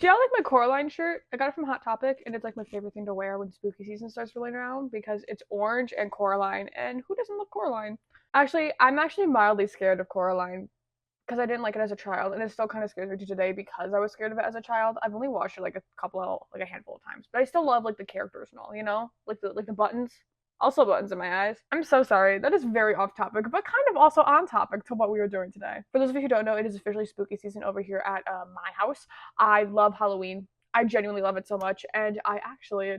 Do y'all like my Coraline shirt? I got it from Hot Topic, and it's like my favorite thing to wear when spooky season starts rolling around because it's orange and Coraline, and who doesn't love Coraline? Actually, I'm actually mildly scared of Coraline because I didn't like it as a child, and it still kind of scares me to today because I was scared of it as a child. I've only watched it like a handful of times, but I still love like the characters and all, you know, like the buttons. Also buttons in my eyes. I'm so sorry. That is very off topic, but kind of also on topic to what we were doing today. For those of you who don't know, it is officially spooky season over here at my house. I love Halloween. I genuinely love it so much, and I actually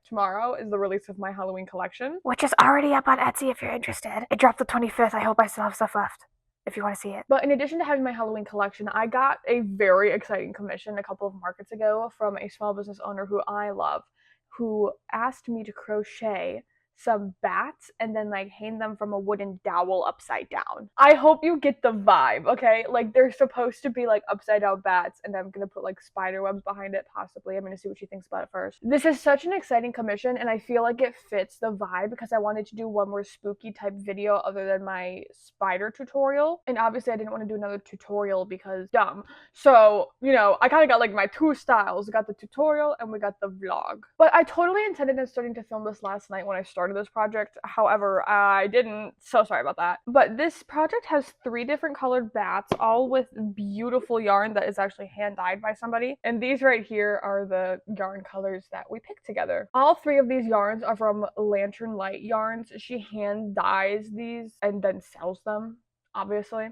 tomorrow is the release of my Halloween collection, which is already up on Etsy if you're interested. It dropped the 25th. I hope I still have stuff left if you want to see it. But in addition to having my Halloween collection, I got a very exciting commission a couple of markets ago from a small business owner who I love, who asked me to crochet some bats and then like hang them from a wooden dowel upside down. I hope you get the vibe, okay? Like they're supposed to be like upside down bats, and I'm gonna put like spider webs behind it, possibly. I'm gonna see what she thinks about it first. This is such an exciting commission, and I feel like it fits the vibe because I wanted to do one more spooky type video other than my spider tutorial. And obviously I didn't want to do another tutorial because dumb. So, you know, I kind of got like my two styles. We got the tutorial and we got the vlog. But I totally intended on starting to film this last night when I started this project. However, I didn't. So sorry about that. But this project has 3 different colored bats, all with beautiful yarn that is actually hand dyed by somebody. And these right here are the yarn colors that we picked together. All 3 of these yarns are from Lantern Light Yarns. She hand dyes these and then sells them, obviously.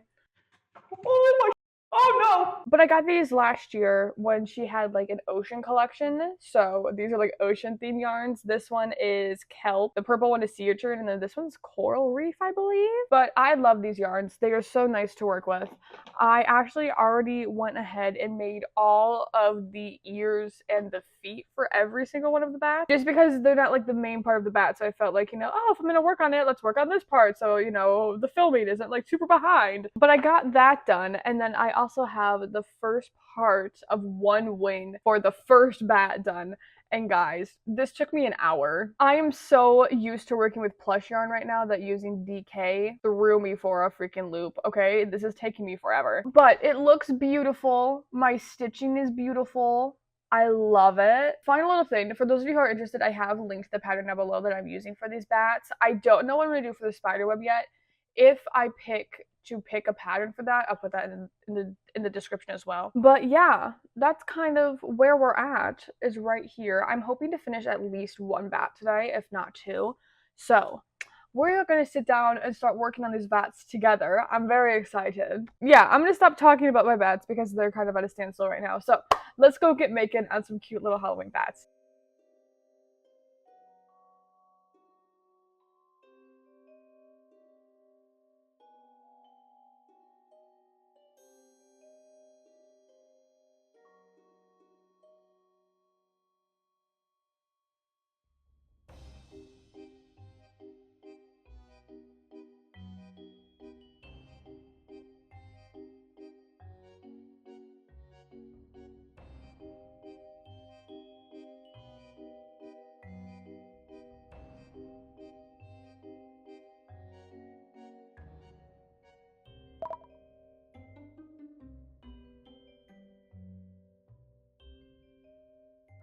Oh my, oh no! But I got these last year when she had like an ocean collection. So these are like ocean themed yarns. This one is kelp. The purple one is sea urchin, and then this one's coral reef, I believe. But I love these yarns. They are so nice to work with. I actually already went ahead and made all of the ears and the feet for every single one of the bats, just because they're not like the main part of the bat. So I felt like, you know, oh, if I'm gonna work on it, let's work on this part. So, you know, the filming isn't like super behind. But I got that done, and then I also have the first part of one wing for the first bat done. And guys, this took me an hour. I am so used to working with plush yarn right now that using DK threw me for a freaking loop, okay? This is taking me forever. But it looks beautiful. My stitching is beautiful. I love it. Final little thing, for those of you who are interested, I have linked the pattern down below that I'm using for these bats. I don't know what I'm going to do for the spider web yet. If I pick a pattern for that, I'll put that in the description as well. But yeah, that's kind of where we're at, is right here. I'm hoping to finish at least 1 bat today, if not 2. So we're gonna sit down and start working on these bats together. I'm very excited. Yeah, I'm gonna stop talking about my bats because they're kind of at a standstill right now. So let's go get making on some cute little Halloween bats.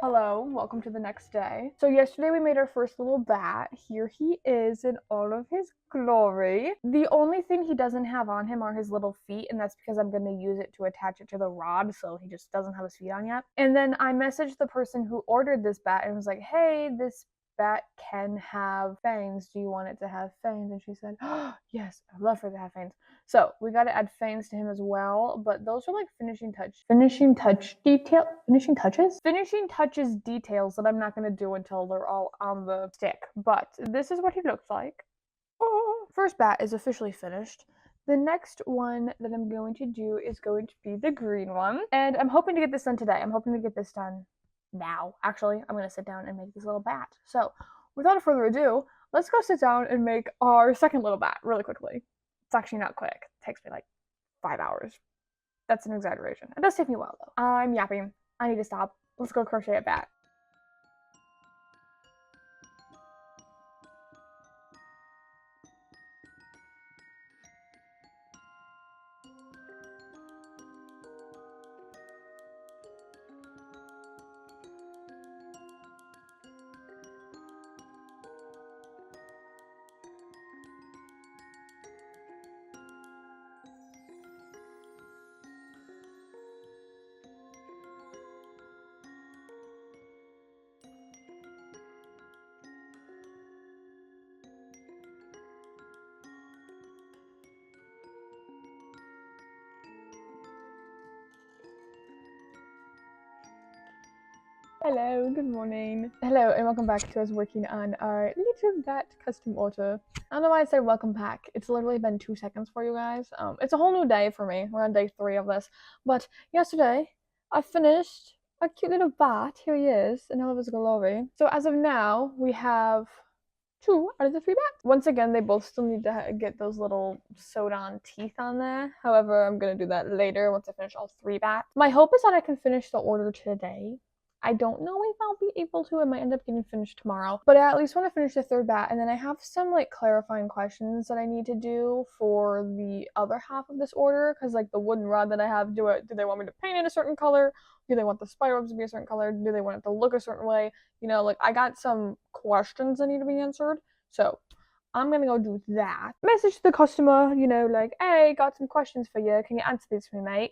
Hello, welcome to the next day. So yesterday we made our first little bat. Here he is in all of his glory. The only thing he doesn't have on him are his little feet, and that's because I'm going to use it to attach it to the rod, so he just doesn't have his feet on yet. And then I messaged the person who ordered this bat and was like, hey, this bat can have fangs. Do you want it to have fangs? And she said, oh, yes, I'd love for it to have fangs. So we got to add fangs to him as well, but those are like finishing touches details that I'm not going to do until they're all on the stick. But this is what he looks like. Oh, first bat is officially finished. The next one that I'm going to do is going to be the green one, and I'm hoping to get this done today. I'm hoping to get this done now. Actually, I'm going to sit down and make this little bat. So without further ado, let's go sit down and make our second little bat really quickly. It's actually not quick. It takes me like 5 hours. That's an exaggeration. It does take me a while though. I'm yapping. I need to stop. Let's go crochet a bat. Hello, good morning. Hello, and welcome back to us working on our little bat custom order. I don't know why I said welcome back. It's literally been 2 seconds for you guys. It's a whole new day for me. We're on day 3 of this. But yesterday, I finished a cute little bat. Here he is in all of his glory. So as of now, we have 2 out of the 3 bats. Once again, they both still need to get those little sewed-on teeth on there. However, I'm gonna do that later once I finish all 3 bats. My hope is that I can finish the order today. I don't know if I'll be able to. It might end up getting finished tomorrow. But I at least want to finish the 3rd bat, and then I have some like clarifying questions that I need to do for the other half of this order. Because like the wooden rod that I have, do they want me to paint it a certain color? Do they want the spider webs to be a certain color? Do they want it to look a certain way? You know, like I got some questions that need to be answered. So I'm gonna go do that. Message the customer, you know, like, hey, got some questions for you. Can you answer these for me, mate?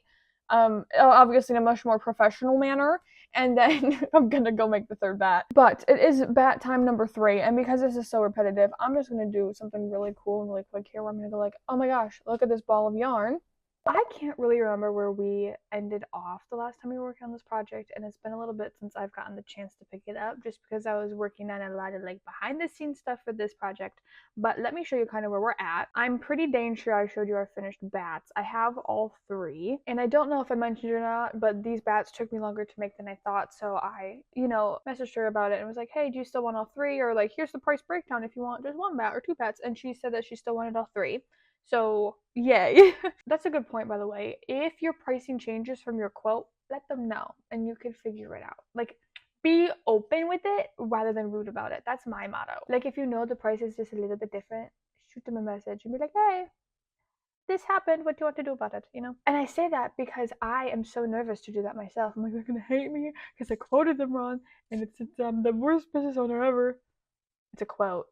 Obviously in a much more professional manner, and then I'm gonna go make the 3rd bat. But it is bat time number 3, and because this is so repetitive, I'm just gonna do something really cool and really quick here where I'm gonna go like, oh my gosh, look at this ball of yarn. I can't really remember where we ended off the last time we were working on this project, and it's been a little bit since I've gotten the chance to pick it up just because I was working on a lot of like behind the scenes stuff for this project. But let me show you kind of where we're at. I'm pretty dang sure I showed you our finished bats. I have all 3, and I don't know if I mentioned it or not, but these bats took me longer to make than I thought, so I, you know, messaged her about it and was like, hey, do you still want all 3? Or like, here's the price breakdown if you want just 1 bat or 2 bats, and she said that she still wanted all 3. So, yay. That's a good point, by the way. If your pricing changes from your quote, let them know and you can figure it out. Like, be open with it rather than rude about it. That's my motto. Like, if you know the price is just a little bit different, shoot them a message and be like, hey, this happened. What do you want to do about it? You know? And I say that because I am so nervous to do that myself. I'm like, they're gonna hate me because I quoted them wrong, and it's the worst business owner ever. It's a quote.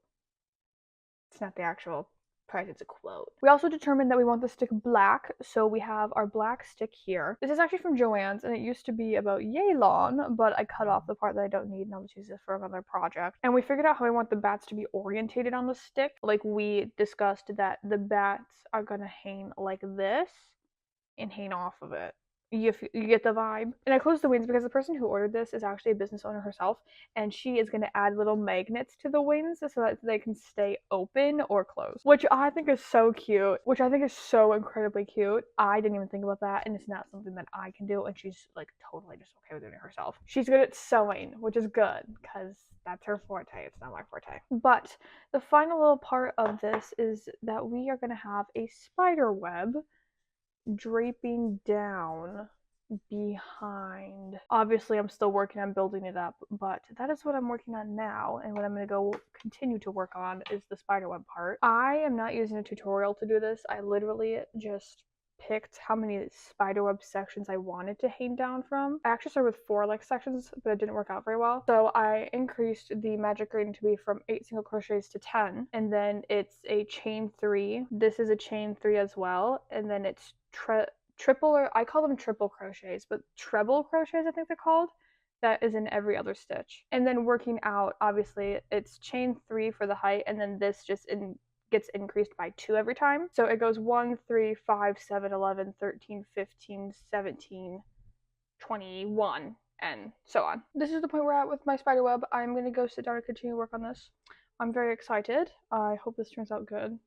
It's not the actual price, it's a quote. We also determined that we want the stick black, so we have our black stick here. This is actually from Joann's, and it used to be about yay long, but I cut off the part that I don't need, and I'll just use this for another project. And we figured out how we want the bats to be orientated on the stick. Like we discussed that the bats are gonna hang like this and hang off of it. You get the vibe. And I closed the wings because the person who ordered this is actually a business owner herself, and she is going to add little magnets to the wings so that they can stay open or closed, which I think is so cute, which I think is so incredibly cute. I didn't even think about that, and it's not something that I can do, and she's like totally just okay with doing it herself. She's good at sewing, which is good because that's her forte. It's not my forte. But the final little part of this is that we are going to have a spider web draping down behind. Obviously, I'm still working on building it up, but that is what I'm working on now, and what I'm going to go continue to work on is the spiderweb part. I am not using a tutorial to do this. I literally just picked how many spiderweb sections I wanted to hang down from. I actually started with 4 like sections, but it didn't work out very well. So I increased the magic rating to be from 8 single crochets to 10, and then it's a chain 3. This is a chain 3 as well, and then it's triple, or I call them triple crochets, but treble crochets I think they're called. That is in every other stitch. And then working out, obviously it's chain 3 for the height, and then this just gets increased by 2 every time. So it goes 1, 3, 5, 7, 11, 13, 15, 17, 21, and so on. This is the point we're at with my spider web. I'm gonna go sit down and continue work on this. I'm very excited. I hope this turns out good,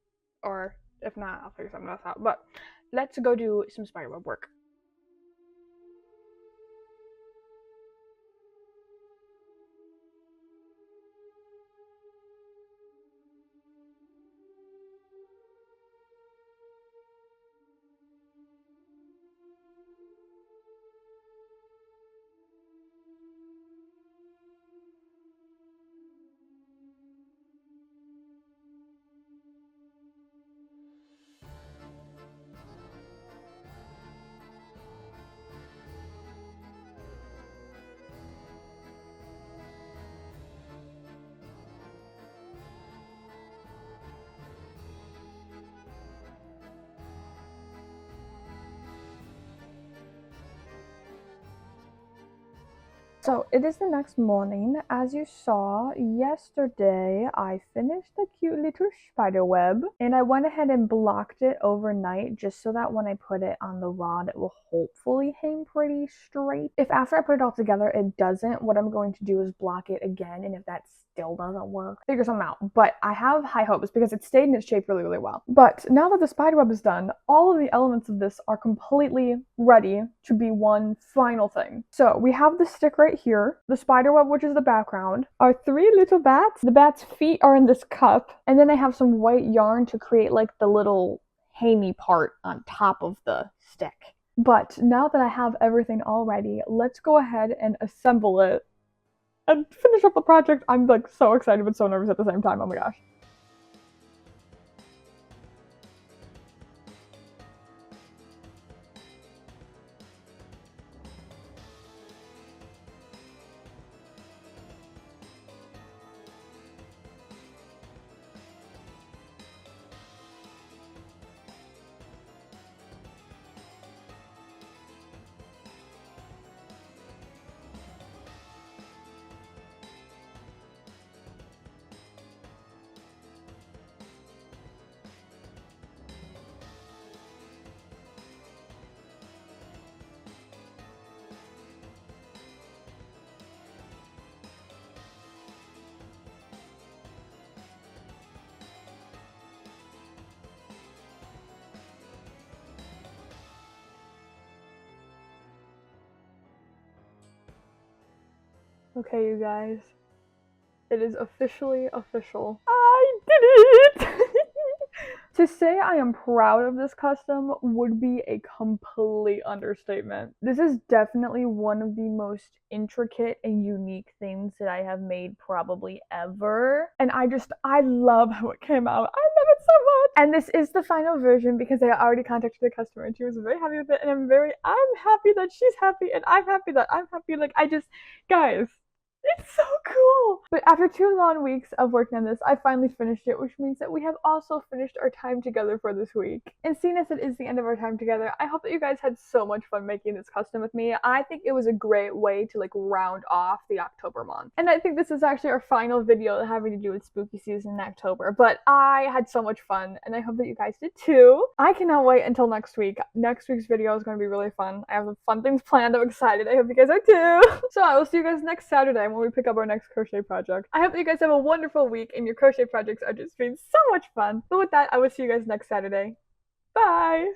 or if not, I'll figure something else out. But let's go do some spiderweb work. So it is the next morning. As you saw yesterday, I finished the cute little spider web and I went ahead and blocked it overnight just so that when I put it on the rod, it will hopefully hang pretty straight. If after I put it all together, it doesn't, what I'm going to do is block it again. And if that still doesn't work, figure something out. But I have high hopes because it stayed in its shape really, really well. But now that the spider web is done, all of the elements of this are completely ready to be one final thing. So we have the stick right here, the spider web, which is the background, our 3 little bats. The bats' feet are in this cup, and then I have some white yarn to create like the little hamey part on top of the stick. But now that I have everything all ready, let's go ahead and assemble it and finish up the project. I'm like so excited but so nervous at the same time. Oh my gosh. Okay, you guys. It is officially official. I did it! To say I am proud of this custom would be a complete understatement. This is definitely one of the most intricate and unique things that I have made probably ever. And I love how it came out. I love it so much. And this is the final version because I already contacted the customer and she was very happy with it. And I'm happy that she's happy and I'm happy that I'm happy. Like, guys, it's so cool! But after 2 long weeks of working on this, I finally finished it, which means that we have also finished our time together for this week. And seeing as it is the end of our time together, I hope that you guys had so much fun making this custom with me. I think it was a great way to like round off the October month. And I think this is actually our final video having to do with spooky season in October. But I had so much fun and I hope that you guys did too. I cannot wait until next week. Next week's video is going to be really fun. I have some fun things planned. I'm excited. I hope you guys are too. So I will see you guys next Saturday when we pick up our next crochet project. I hope that you guys have a wonderful week and your crochet projects are just being so much fun. But with that, I will see you guys next Saturday. Bye!